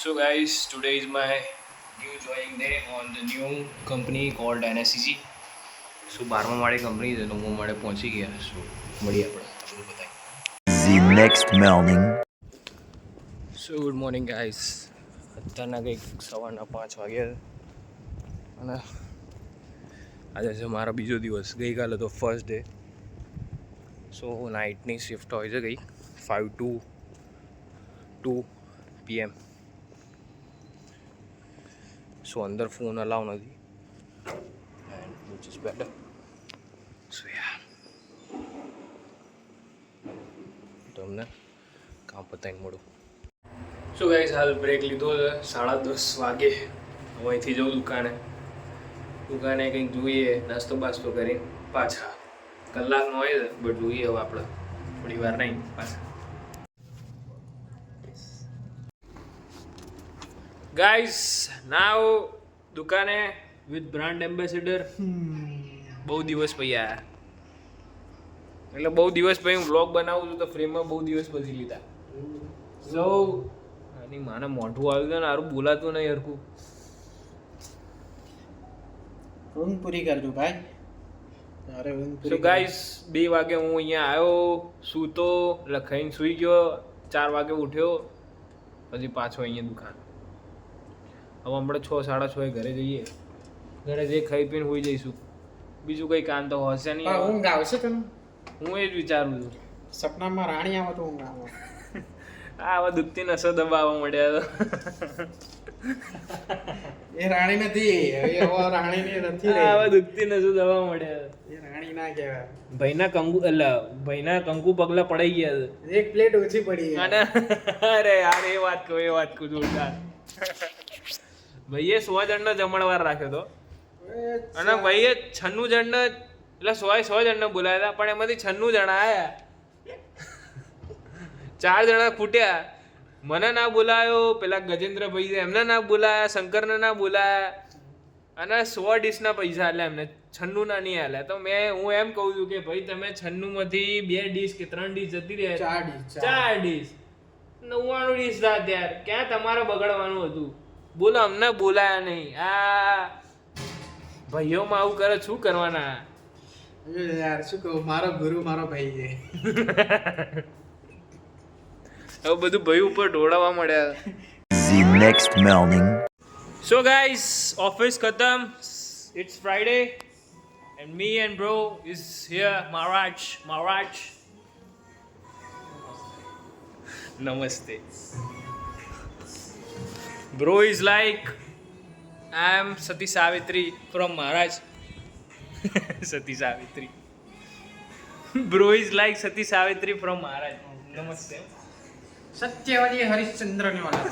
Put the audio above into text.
So guys, today is my new joining day on the new company called NSCG. So 12મા માળે company છે, 9મા માળે પહોંચી ગયા. So મળીએ આપણે તમને બતાવીએ. The next morning. So good morning guys. અત્યારના કંઈક 5:15 વાગ્યા અને આજે છે મારો બીજો દિવસ. ગઈકાલે તો ફર્સ્ટ ડે. સો નાઇટની શિફ્ટ હોય છે કંઈક 5 to 2 PM. સો અંદર ફોન અલાવ નથી એન્ડ વિચ ઇઝ બેટર. સો યા તમને કામ પતાવીને મળું. સો ગાઈસ હાલ બ્રેક લીધો છે 10:30 વાગે. હું અહીંથી જઉં દુકાને કંઈક જોઈએ, નાસ્તો બાસ્તો કરીને પાછા. કલાકનો હોય છે બટ જોઈએ હવે આપણે થોડી વાર નહીં પાછા. ગાઈસ નાવ દુકાને વિથ બ્રાન્ડ એમ્બેસેડર. બહુ દિવસ પછી આયા, એટલે બહુ દિવસ પછી હું વ્લોગ બનાવું છું તો ફ્રેમમાં બહુ દિવસ પછી લીધા. સો આની માને મોઢું આવ્યું છે ને સારું બોલાતું નહીં હરખું. ઊંઘ પૂરી કરજો ભાઈ. અરે ઊંઘ સો પૂરી. ગાઈસ 2 વાગે હું અહીંયા આવ્યો, સૂતો, લખાઈને સૂઈ ગયો. 4 વાગે ઉઠ્યો, પછી પાછો અહીંયા દુકાન. હવે આપણે 6-6:30 ઘરે જઈએ. ઘરે જઈ ખાઈ પીને હોઈ જઈશું. બીજું કંઈ કામ તો હશે નહીં. પણ ઊંઘ આવશે તને? હું એ જ વિચારું છું. સપનામાં રાણી આવે તો ઊંઘ આવે. આ હવે દુખતી નસો દબાવવા મળ્યા તો. એ રાણી નથી, હવે રાણી નથી આ હવે રહી. દુખતી નસો દબાવવા મળ્યા. એ રાણી ના કહેવાય. ભાઈના કંકુ પગલા પડાઈ ગયા છે. એક પ્લેટ ઓછી પડી. અને અરે યાર એ વાત કહું જોરદાર. ભાઈએ 100 જણનો જમણવાર રાખ્યો હતો અને ભાઈએ 96 જણને એટલે 100 જણને બોલાવ્યા હતા, પણ એમાંથી 96 જણા આવ્યા. 4 જણા ખૂટ્યા. મને ના બોલાયો, પેલા ગજેન્દ્રભાઈ એમને ના બોલાયા, શંકરને ના બોલાયા અને 100 ડીશના પૈસા આલ્યા એમને, 96 ના નહીં આલ્યા. તો હું એમ કહું છું કે ભાઈ તમે 96 માંથી 2 ડીશ કે 3 ડીશ જતી રહે, 4 ડીશ 99 ડીશ રાત યાર. ક્યાં તમારે બગડવાનું હતું? બોલો અમને બોલાયા નહીં. આ ભાઈઓમાં આવું કરે, શું કરવાના? યાર શું કહું, મારો ગુરુ મારો ભાઈ છે. હવે બધું ભાઈ ઉપર ઢોળાવા મળ્યા. The next morning. So guys, office khatam. It's Friday and me and bro is here. Maharaj. Namaste. Bro is like, I am Sati Savitri from Maharaj. Sati Savitri. Bro is like Sati Savitri from Maharaj. Namaste. સત્યવાદી Harishchandra ને વાળા.